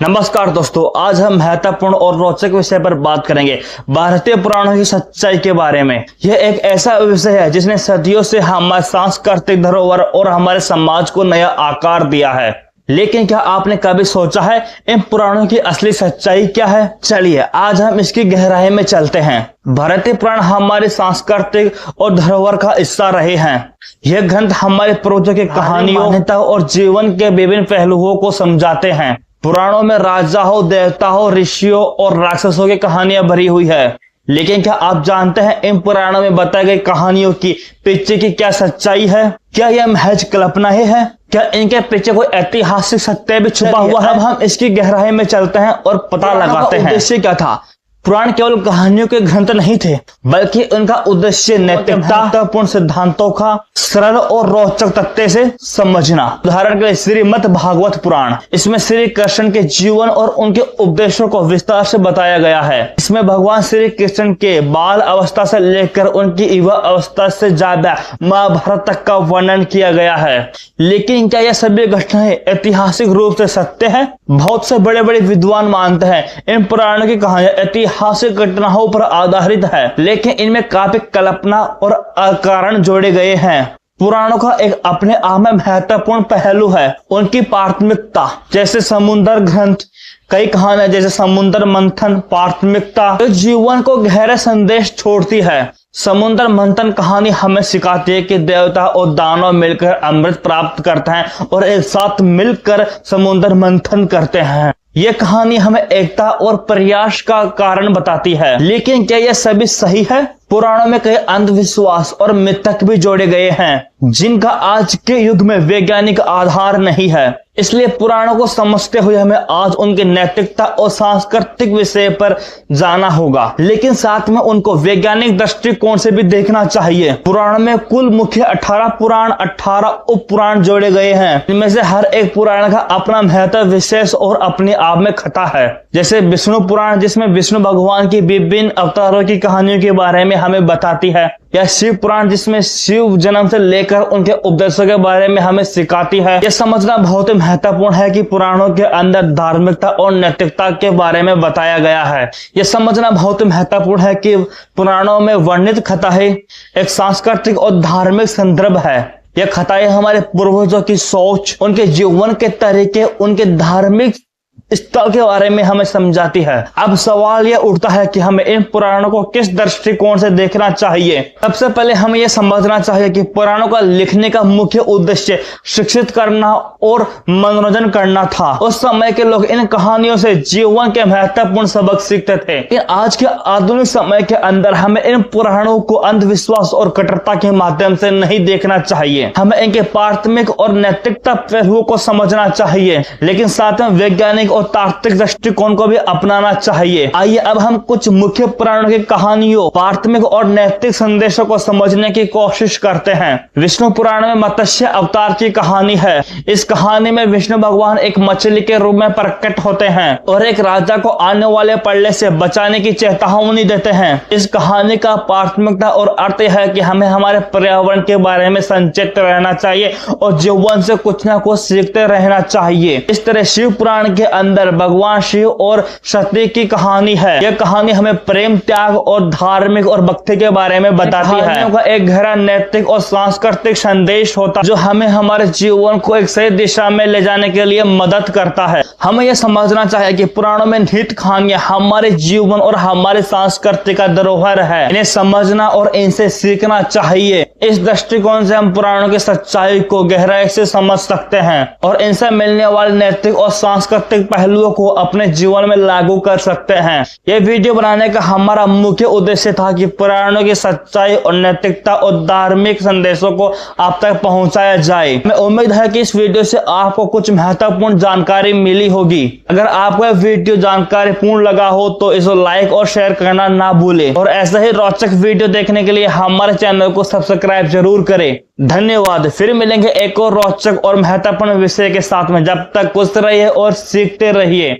नमस्कार दोस्तों, आज हम महत्वपूर्ण और रोचक विषय पर बात करेंगे भारतीय पुराणों की सच्चाई के बारे में। यह एक ऐसा विषय है जिसने सदियों से हमारे सांस्कृतिक धरोहर और हमारे समाज को नया आकार दिया है। लेकिन क्या आपने कभी सोचा है इन पुराणों की असली सच्चाई क्या है? चलिए आज हम इसकी गहराई में चलते हैं। भारतीय पुराण हमारे सांस्कृतिक और धरोहर का हिस्सा रहे हैं। यह ग्रंथ हमारे पूर्वजों की कहानियों, मान्यताओं और जीवन के विभिन्न पहलुओं को समझाते हैं। पुराणों में राजाओं, देवताओं, ऋषियों और राक्षसों की कहानियां भरी हुई है। लेकिन क्या आप जानते हैं इन पुराणों में बताई गई कहानियों की पीछे की क्या सच्चाई है? क्या यह महज कल्पना ही है? क्या इनके पीछे कोई ऐतिहासिक सत्य भी छुपा हुआ है? अब हम इसकी गहराई में चलते हैं और पता लगाते हैं उद्देश्य क्या था। पुराण केवल कहानियों के ग्रंथ नहीं थे, बल्कि उनका उद्देश्य नैतिकता, महत्वपूर्ण सिद्धांतों का सरल और रोचक तथ्य से समझना। उदाहरण के लिए श्रीमद् भागवत पुराण, इसमें श्री कृष्ण के जीवन और उनके उपदेशों को विस्तार से बताया गया है। इसमें भगवान श्री कृष्ण के बाल अवस्था से लेकर उनकी युवा अवस्था से ज्यादा महाभारत तक का वर्णन किया गया है। लेकिन क्या यह सभी घटनाएं ऐतिहासिक रूप से सत्य है? बहुत से बड़े बड़े विद्वान मानते हैं इन पुराणों की कहानियां ऐतिहासिक घटनाओं पर आधारित है, लेकिन इनमें काफी कल्पना और अकारण जोड़े गए हैं। पुराणों का एक अपने आप में महत्वपूर्ण पहलू है उनकी प्राथमिकता। जैसे समुद्र ग्रंथ, कई कहानियां जैसे समुद्र मंथन, प्राथमिकता जो जीवन को गहरे संदेश छोड़ती है। समुद्र मंथन कहानी हमें सिखाती है कि देवता और दानव मिलकर अमृत प्राप्त करते हैं और एक साथ मिलकर समुद्र मंथन करते हैं। यह कहानी हमें एकता और प्रयास का कारण बताती है। लेकिन क्या यह सभी सही है? पुराणों में कई अंधविश्वास और मिथक भी जोड़े गए हैं जिनका आज के युग में वैज्ञानिक आधार नहीं है। इसलिए पुराणों को समझते हुए हमें आज उनकी नैतिकता और सांस्कृतिक विषय पर जाना होगा, लेकिन साथ में उनको वैज्ञानिक दृष्टिकोण से भी देखना चाहिए। पुराण में कुल मुख्य 18 पुराण, 18 उप पुराण जोड़े गए हैं। इनमें से हर एक पुराण का अपना महत्व, विशेष और अपने आप में कथा है। जैसे विष्णु पुराण, जिसमें विष्णु भगवान की विभिन्न अवतारों की कहानियों के बारे में हमें बताती है, या शिव पुराण जिसमें शिव जन्म से लेकर उनके उपदेशों के बारे में हमें सिखाती है। यह समझना बहुत ही महत्वपूर्ण है कि पुराणों के अंदर धार्मिकता और नैतिकता के बारे में बताया गया है। यह समझना बहुत ही महत्वपूर्ण है कि पुराणों में वर्णित कथाएं एक सांस्कृतिक और धार्मिक संदर्भ है। यह कथाएं हमारे पूर्वजों की सोच, उनके जीवन के तरीके, उनके धार्मिक स्थल के बारे में हमें समझाती है। अब सवाल यह उठता है कि हमें इन पुराणों को किस दृष्टिकोण से देखना चाहिए। सबसे पहले हमें यह समझना चाहिए कि पुराणों का लिखने का मुख्य उद्देश्य शिक्षित करना और मनोरंजन करना था। उस समय के लोग इन कहानियों से जीवन के महत्वपूर्ण सबक सीखते थे। लेकिन आज के आधुनिक समय के अंदर हमें इन पुराणों को अंधविश्वास और कट्टरता के माध्यम से नहीं देखना चाहिए। हमें इनके प्राथमिक और नैतिकता पहलुओं को समझना चाहिए, लेकिन साथ में वैज्ञानिक और तार्किक दृष्टिकोण को भी अपनाना चाहिए। आइए अब हम कुछ मुख्य पुराणों की कहानियों, प्राथमिक और नैतिक संदेशों को समझने की कोशिश करते हैं। विष्णु पुराण में मत्स्य अवतार की कहानी है। इस कहानी में विष्णु भगवान एक मछली के रूप में प्रकट होते हैं और एक राजा को आने वाले प्रलय से बचाने की चेतावनी देते हैं। इस कहानी का प्राथमिकता और अर्थ है कि हमें हमारे पर्यावरण के बारे में सचेत रहना चाहिए और जीवन से कुछ ना कुछ सीखते रहना चाहिए। इस तरह शिव पुराण के अंदर भगवान शिव और सती की कहानी है। यह कहानी हमें प्रेम, त्याग और धार्मिक और भक्ति के बारे में बताती है। का एक गहरा नैतिक और सांस्कृतिक संदेश होता है जो हमें हमारे जीवन को एक सही दिशा में ले जाने के लिए मदद करता है। हमें यह समझना चाहिए कि पुराणों में निहित कहानियां हमारे जीवन और हमारे सांस्कृतिक का धरोहर है। इन्हें समझना और इनसे सीखना चाहिए। इस दृष्टिकोण से हम पुराणों की सच्चाई को गहराई से समझ सकते हैं और इनसे मिलने वाले नैतिक और सांस्कृतिक पहलुओं को अपने जीवन में लागू कर सकते हैं। यह वीडियो बनाने का हमारा मुख्य उद्देश्य था कि पुराणों की सच्चाई और नैतिकता और धार्मिक संदेशों को आप तक पहुंचाया जाए। मैं उम्मीद है कि इस वीडियो से आपको कुछ महत्वपूर्ण जानकारी मिली होगी। अगर आपको यह वीडियो जानकारी पूर्ण लगा हो तो इसे लाइक और शेयर करना ना भूलें और ऐसे ही रोचक वीडियो देखने के लिए हमारे चैनल को सब्सक्राइब जरूर करें। धन्यवाद। फिर मिलेंगे एक और रोचक और महत्वपूर्ण विषय के साथ में। जब तक खुश रहिए और सीखते रहिए।